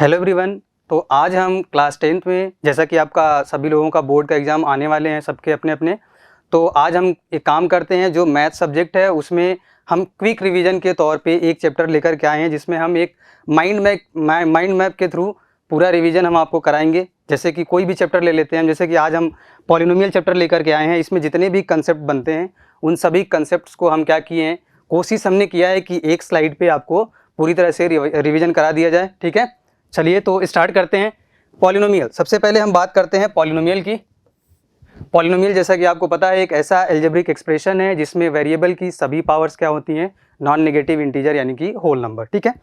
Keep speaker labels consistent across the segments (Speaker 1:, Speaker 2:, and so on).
Speaker 1: Hello everyone. तो आज हम क्लास 10th में, जैसा कि आपका सभी लोगों का बोर्ड का एग्ज़ाम आने वाले हैं सबके अपने अपने, तो आज हम एक काम करते हैं। जो मैथ सब्जेक्ट है उसमें हम क्विक रिवीजन के तौर पे एक चैप्टर लेकर के आए हैं, जिसमें हम एक माइंड मैप के थ्रू पूरा रिवीजन हम आपको कराएंगे। जैसे कि कोई भी चैप्टर ले लेते हैं हम, जैसे कि आज हम पॉलिनोमियल चैप्टर लेकर के आए हैं। इसमें जितने भी कंसेप्ट बनते हैं उन सभी कंसेप्ट को हम क्या किए हैं, कोशिश हमने किया है कि एक स्लाइड पर आपको पूरी तरह से रिविज़न करा दिया जाए। ठीक है, चलिए तो स्टार्ट करते हैं। पॉलिनोमियल, सबसे पहले हम बात करते हैं पॉलिनोमियल की। पॉलिनोमियल जैसा कि आपको पता है एक ऐसा एल्जेब्रिक एक्सप्रेशन है जिसमें वेरिएबल की सभी पावर्स क्या होती हैं, नॉन नेगेटिव इंटीजर यानी कि होल नंबर। ठीक है,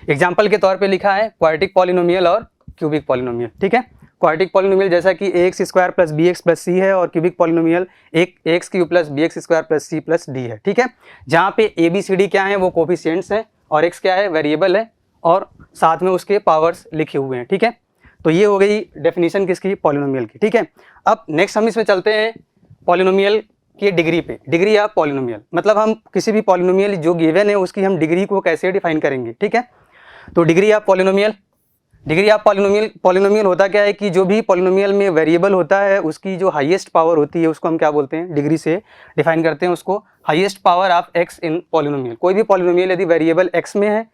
Speaker 1: एग्जांपल के तौर पे लिखा है क्वाड्रेटिक पॉलिनोमियल और क्यूबिक पॉलिनोमियल। ठीक है, क्वाड्रेटिक पॉलिनोमियल जैसा कि ax square plus bx plus c है, और क्यूबिक पॉलिनोमियल एक ax cube plus bx square plus c plus d है। ठीक है, जहाँ पे a b c d क्या है, वो कोफिशिएंट्स हैं, और x क्या है, वेरिएबल है, और साथ में उसके पावर्स लिखे हुए हैं। ठीक है, तो ये हो गई डेफिनेशन किसकी, पॉलिनोमियल की। ठीक है, अब नेक्स्ट हम इसमें चलते हैं पॉलिनोमियल की डिग्री पे। डिग्री ऑफ पॉलिनोमियल मतलब हम किसी भी पॉलिनोमियल जो गिवन है उसकी हम डिग्री को कैसे डिफाइन करेंगे। ठीक है, तो डिग्री ऑफ पॉलिनोमियल होता क्या है कि जो भी पॉलिनोमियल में वेरिएबल होता है उसकी जो हाईएस्ट पावर होती है उसको हम क्या बोलते हैं, डिग्री से डिफाइन करते हैं उसको। Highest power of x in polynomial, कोई भी पॉलिनोमियल यदि वेरिएबल एक्स में है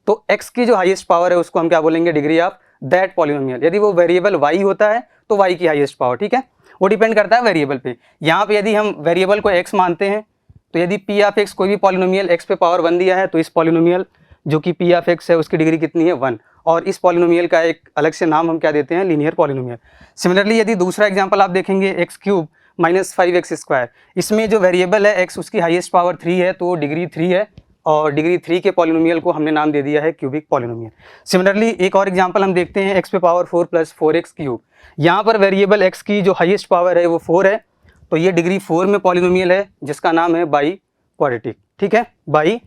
Speaker 1: तो x की जो हाईएस्ट पावर है उसको हम क्या बोलेंगे, डिग्री ऑफ दैट पॉलिनोमियल। यदि वो वेरिएबल y होता है तो y की हाईएस्ट पावर। ठीक है, वो डिपेंड करता है वेरिएबल पे। यहाँ पे यदि हम वेरिएबल को x मानते हैं तो यदि p ऑफ x, कोई भी पॉलिनोमियल x पे पावर 1 दिया है तो इस पॉलिनोमियल जो कि p ऑफ x है उसकी डिग्री कितनी है, 1। और इस पॉलिनोमियल का एक अलग से नाम हम क्या देते हैं, लीनियर पॉलिनोमियल। सिमिलरली यदि दूसरा एग्जाम्पल आप देखेंगे x cube minus 5x square, इसमें जो वेरिएबल है x उसकी हाईएस्ट पावर 3 है तो डिग्री 3 है, और डिग्री 3 के पॉलिनोमियल को हमने नाम दे दिया है क्यूबिक पॉलिनोमियल। सिमिलरली एक और एग्जांपल हम देखते हैं x पे पावर 4 प्लस 4x क्यूब। यहाँ पर वेरिएबल x की जो हाईएस्ट पावर है वो 4 है, तो ये डिग्री 4 में पॉलिनोमियल है जिसका नाम है बाई क्वाड्रेटिक। ठीक है, बाई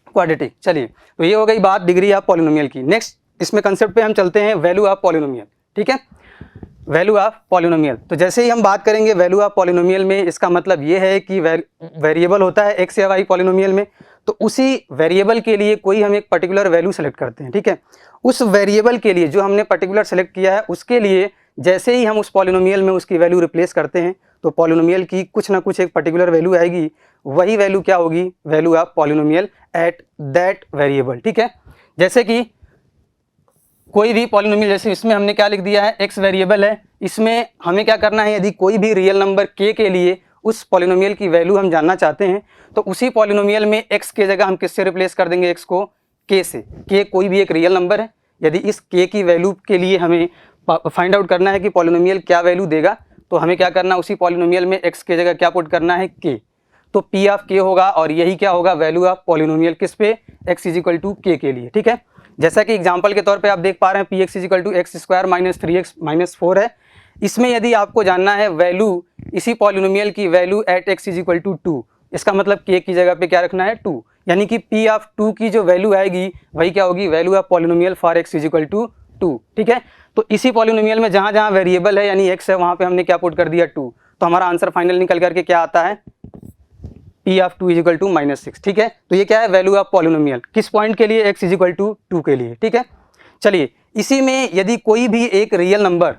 Speaker 1: क्वाड्रेटिक। चलिए, तो ये हो गई बात डिग्री ऑफ पॉलिनोमियल की। नेक्स्ट इसमें कंसेप्ट पे हम चलते हैं, वैल्यू ऑफ पॉलिनोमियल। ठीक है, वैल्यू ऑफ पॉलिनोमियल, तो जैसे ही हम बात करेंगे वैल्यू ऑफ पॉलिनोमियल में, इसका मतलब ये है कि वेरिएबल होता है x या y पॉलिनोमियल में, तो उसी वेरिएबल के लिए कोई हम एक पर्टिकुलर वैल्यू सेलेक्ट करते हैं। ठीक है, उस वेरिएबल के लिए जो हमने पर्टिकुलर सेलेक्ट किया है उसके लिए जैसे ही हम उस पॉलिनोमियल में उसकी वैल्यू रिप्लेस करते हैं तो पॉलिनोमियल की कुछ ना कुछ एक पर्टिकुलर वैल्यू आएगी, वही वैल्यू क्या होगी, value of polynomial at that variable. ठीक है, जैसे कि कोई भी पॉलिनोमियल, जैसे इसमें हमने क्या लिख दिया है, x वेरिएबल है, इसमें हमें क्या करना है, यदि कोई भी रियल नंबर k के लिए उस पॉलिनोमियल की वैल्यू हम जानना चाहते हैं तो उसी पॉलिनोमियल में x के जगह हम किससे रिप्लेस कर देंगे, x को k से। k कोई भी एक रियल नंबर है, यदि इस k की वैल्यू के लिए हमें फाइंड आउट करना है कि पॉलिनोमियल क्या वैल्यू देगा, तो हमें क्या करना, उसी पॉलिनोमियल में x के जगह क्या पुट करना है, k। तो p ऑफ k होगा, और यही क्या होगा, वैल्यू ऑफ पॉलिनोमियल किस पे, x is equal to k के लिए। ठीक है, जैसा कि एग्जाम्पल के तौर पे आप देख पा रहे हैं px is equal to x square minus 3x minus 4 है। इसमें यदि आपको जानना है वैल्यू इसी पॉलिनोमियल की value at x is equal to 2, इसका मतलब k की जगह पे क्या रखना है, 2, यानी कि p ऑफ 2 की जो वैल्यू आएगी वही क्या होगी, value of polynomial for x is equal to 2। ठीक है, तो इसी पॉलिनोमियल में जहाँ जहाँ वेरिएबल है यानी x है वहाँ पे हमने क्या पुट कर दिया, 2, तो हमारा आंसर फाइनल निकल करके क्या आता है, p of 2 is equal to -6। ठीक है, तो ये क्या है, वैल्यू ऑफ पॉलिनोमियल किस पॉइंट के लिए, x इज इक्वल टू 2 के लिए। ठीक है, चलिए इसी में यदि कोई भी एक रियल नंबर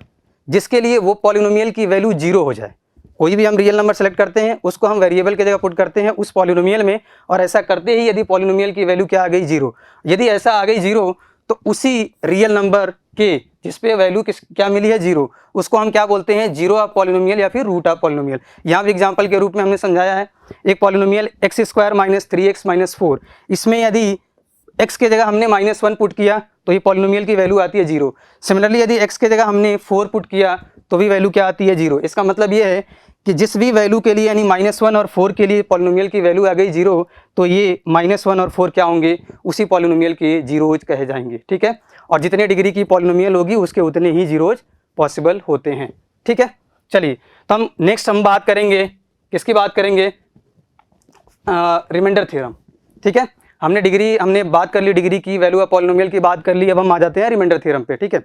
Speaker 1: जिसके लिए वो पॉलिनोमियल की वैल्यू 0 हो जाए, कोई भी हम रियल नंबर सेलेक्ट करते हैं उसको हम वेरिएबल की जगह पुट करते हैं उस पॉलिनोमियल में, और ऐसा करते ही यदि पॉलिनोमियल की वैल्यू क्या आ गई, 0, यदि ऐसा आ गई 0 तो उसी रियल नंबर के जिस पे वैल्यू क्या मिली है, 0, उसको हम क्या बोलते हैं, जीरो ऑफ पॉलिनोमियल या फिर रूट ऑफ पॉलिनोमियल। यहाँ भी एग्जांपल के रूप में हमने समझाया है, एक polynomial x square minus 3x minus 4, इसमें यदि x के जगह हमने -1 पुट किया तो ये पॉलिनोमियल की वैल्यू आती है 0। सिमिलरली यदि x के जगह हमने 4 पुट किया तो भी वैल्यू क्या आती है, 0। इसका मतलब ये है कि जिस भी वैल्यू के लिए यानी -1 और 4 के लिए पॉलिनोमियल की वैल्यू आ गई 0, तो ये -1 और 4 क्या होंगे, उसी पॉलिनोमियल के जीरोज कहे जाएंगे। ठीक है, और जितने डिग्री की पॉलिनोमियल होगी उसके उतने ही जीरोज पॉसिबल होते हैं। ठीक है, चलिए तो हम नेक्स्ट बात करेंगे, किसकी बात करेंगे, रिमाइंडर थ्योरम। ठीक है, हमने बात कर ली डिग्री की, वैल्यू ऑफ पॉलिनोमियल की बात कर ली, अब हम आ जाते हैं रिमाइंडर थ्योरम पे। ठीक है,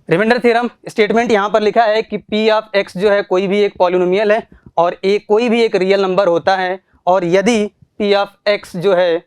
Speaker 1: रिमाइंडर थ्योरम स्टेटमेंट यहाँ पर लिखा है कि p ऑफ x जो है कोई भी एक पॉलिनोमियल है और कोई भी एक रियल नंबर होता है, और यदि p ऑफ x जो है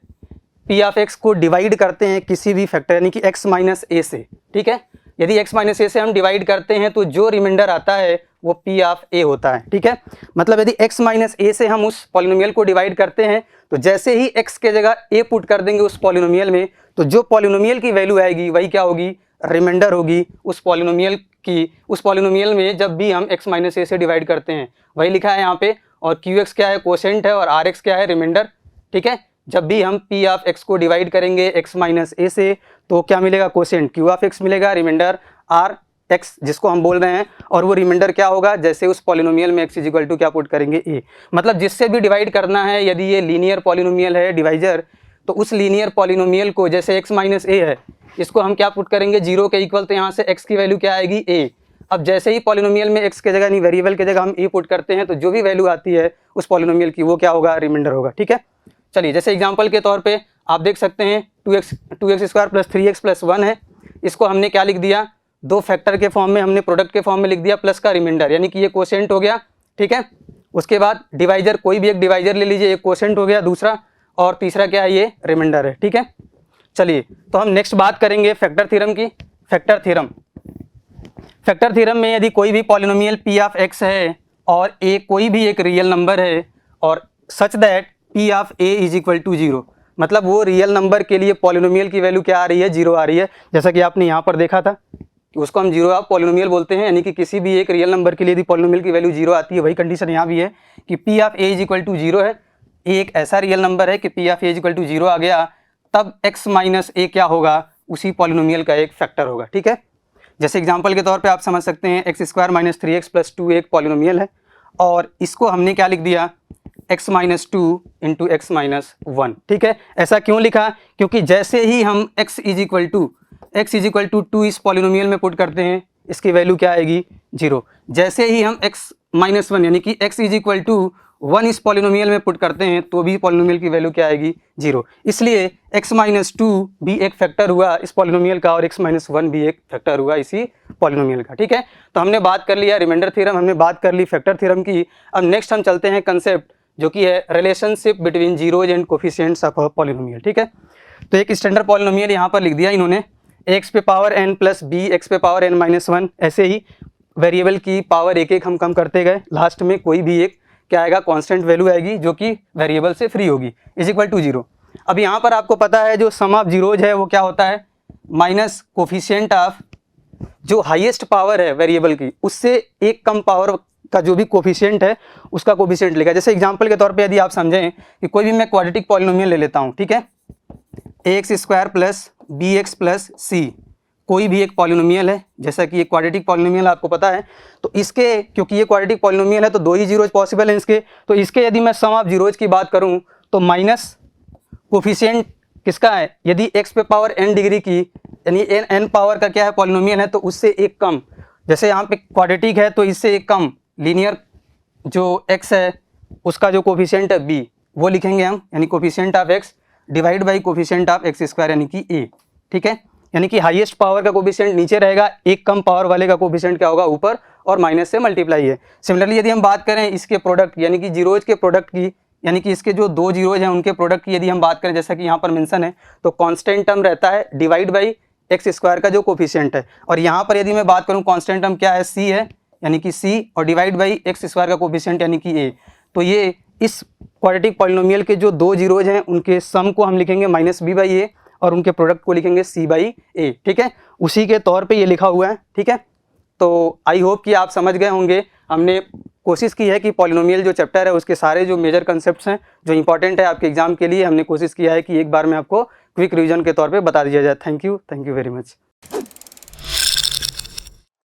Speaker 1: पी ऑफ एक्स को डिवाइड करते हैं किसी भी फैक्टर यानी कि एक्स माइनस ए से, ठीक है, यदि एक्स माइनस ए से हम डिवाइड करते हैं तो जो रिमाइंडर आता है वो पी ऑफ ए होता है, ठीक है। मतलब यदि एक्स माइनस ए से हम उस पॉलिनोमियल को डिवाइड करते हैं तो जैसे ही एक्स के जगह ए पुट कर देंगे उस पॉलिनोमियल में, तो जो पॉलिनोमियल की वैल्यू आएगी वही क्या होगी, रिमाइंडर होगी उस पॉलिनोमियल की। उस पॉलिनोमियल में जब भी हम एक्स माइनस ए से डिवाइड करते हैं वही लिखा है यहाँ पे, और क्यू एक्स क्या है, कोसेंट है, और आर एक्स क्या है, रिमाइंडर, ठीक है। जब भी हम पी ऑफ एक्स को डिवाइड करेंगे एक्स माइनस ए से तो क्या मिलेगा, कोसेंट क्यू ऑफ एक्स मिलेगा, रिमाइंडर आर एक्स जिसको हम बोल रहे हैं, और वो रिमाइंडर क्या होगा, जैसे उस पॉलिनोमियल में एक्स इज इक्वल टू क्या पुट करेंगे, ए। मतलब जिससे भी डिवाइड करना है, यदि ये लीनियर पॉलिनोमियल है डिवाइजर, तो उस लीनियर पॉलिनोमियल को जैसे एक्स माइनस ए है इसको हम क्या पुट करेंगे, जीरो के इक्वल, तो यहाँ से एक्स की वैल्यू क्या आएगी, ए। अब जैसे ही पॉलिनोमियल में एक्स के जगह नहीं वेरिएबल के जगह हम ए पुट करते हैं तो जो भी वैल्यू आती है उस पॉलिनोमियल की वो क्या होगा, रिमाइंडर होगा, ठीक है। चलिए जैसे एग्जांपल के तौर पे आप देख सकते हैं 2x square plus 3x plus 1 है, इसको हमने क्या लिख दिया, दो फैक्टर के फॉर्म में हमने प्रोडक्ट के फॉर्म में लिख दिया प्लस का रिमाइंडर, यानी कि ये कोसेंट हो गया, ठीक है। उसके बाद डिवाइजर, कोई भी एक डिवाइजर ले लीजिए, एक कोसेंट हो गया दूसरा, और तीसरा क्या है, ये रिमाइंडर है, ठीक है। चलिए तो हम नेक्स्ट बात करेंगे फैक्टर थ्योरम की। फैक्टर थ्योरम में यदि कोई भी पॉलिनोमियल पी ऑफ एक्स है और ए कोई भी एक रियल नंबर है और such that P of A is equal to 0, मतलब वो रियल नंबर के लिए पॉलिनोमियल की वैल्यू क्या आ रही है, 0 आ रही है, जैसा कि आपने यहाँ पर देखा था कि उसको हम 0 ऑफ पॉलिनोमियल बोलते हैं, यानी कि किसी भी एक रियल नंबर के लिए यदि पॉलिनोमियल की वैल्यू 0 आती है, वही कंडीशन यहाँ भी है कि P of A is equal to 0 है। ए एक ऐसा रियल नंबर है कि P of A is equal to 0 आ गया, तब एक्स माइनस ए क्या होगा, उसी पॉलिनोमियल का एक फैक्टर होगा, ठीक है। जैसे एग्जांपल के तौर पे आप समझ सकते हैं x square minus 3x plus 2 एक पॉलिनोमियल है, और इसको हमने क्या लिख दिया, x minus 2 into x minus 1, ठीक है। ऐसा क्यों लिखा, क्योंकि जैसे ही हम x इज इक्वल टू 2 इस पॉलिनोमियल में पुट करते हैं इसकी वैल्यू क्या आएगी, 0। जैसे ही हम x माइनस 1 यानी कि x इज इक्वल टू 1 इस पॉलिनोमियल में पुट करते हैं तो भी पॉलिनोमियल की वैल्यू क्या आएगी, 0। इसलिए x माइनस 2 भी एक फैक्टर हुआ इस पॉलिनोमियल का, और x माइनस 1 भी एक फैक्टर हुआ इसी पॉलिनोमियल का, ठीक है। तो हमने बात कर लिया रिमाइंडर थ्योरम, हमने बात कर ली फैक्टर थ्योरम की। अब नेक्स्ट हम चलते हैं कंसेप्ट जो कि है relationship between zeros and coefficients of a polynomial, ठीक है। तो एक स्टैंडर्ड पॉलिनोमियल यहाँ पर लिख दिया इन्होंने, एक्स पे power n plus B x पे पावर n माइनस 1, ऐसे ही वेरिएबल की पावर एक एक हम कम करते गए, लास्ट में कोई भी एक क्या आएगा, कांस्टेंट वैल्यू आएगी जो कि वेरिएबल से फ्री होगी, इज इक्वल टू 0। अब यहाँ पर आपको पता है जो सम ऑफ जीरोज है वो क्या होता है, माइनस कोफिशिएंट ऑफ जो हाईएस्ट पावर है वेरिएबल की उससे एक कम पावर का जो भी कोफिशिएंट है उसका कोफिशिएंट लिखा। जैसे एग्जांपल के तौर पे यदि आप समझें कि कोई भी मैं क्वाड्रेटिक पॉलिनोमियल ले लेता हूँ, ठीक है, ax square plus bx plus c, कोई भी एक पॉलिनोमियल है, जैसा कि ये क्वाड्रेटिक पॉलिनोमियल आपको पता है, तो इसके क्योंकि ये क्वाड्रेटिक पॉलिनोमियल है तो दो ही जीरोज पॉसिबल हैं इसके, तो इसके यदि मैं सम ऑफ जीरोज की बात करूं तो माइनस कोफिशिएंट किसका है, यदि x पे पावर n डिग्री की यानी n पावर का क्या है पॉलिनोमियल है तो उससे एक कम, जैसे यहाँ पे क्वाड्रेटिक है तो इससे एक कम लीनियर जो x है उसका जो कोफिशिएंट है b वो लिखेंगे हम, यानी coefficient of x divide by coefficient of x square यानी कि a, ठीक है। यानी कि हाईएस्ट पावर का कोफिशिएंट नीचे रहेगा, एक कम पावर वाले का कोफिशिएंट क्या होगा, ऊपर, और माइनस से मल्टीप्लाई है। सिमिलरली यदि हम बात करें इसके प्रोडक्ट यानी कि जीरोज के प्रोडक्ट की, यानी कि इसके जो दो जीरोज हैं उनके प्रोडक्ट की यदि हम बात करें, जैसा कि यहाँ पर मेंशन है, तो कांस्टेंट टर्म रहता है डिवाइड बाई एक्स स्क्वायर का जो कोफिशिएंट है, और यहाँ पर यदि मैं बात करूँ कांस्टेंट टर्म क्या है, c है, यानी कि c, और डिवाइड बाई एक्स स्क्वायर का कोफिशिएंट यानी कि a। तो ये इस क्वाड्रेटिक पॉलिनोमियल के जो दो जीरोज हैं उनके सम को हम लिखेंगे माइनस b बाई ए, और उनके प्रोडक्ट को लिखेंगे c बाई ए, ठीक है। उसी के तौर पे ये लिखा हुआ है, ठीक है। तो आई होप कि आप समझ गए होंगे। हमने कोशिश की है कि पॉलिनोमियल जो चैप्टर है उसके सारे जो मेजर कंसेप्ट्स हैं जो इंपॉर्टेंट है आपके एग्जाम के लिए, हमने कोशिश किया है कि एक बार में आपको क्विक रिवीजन के तौर पे बता दिया जाए। Thank you very much.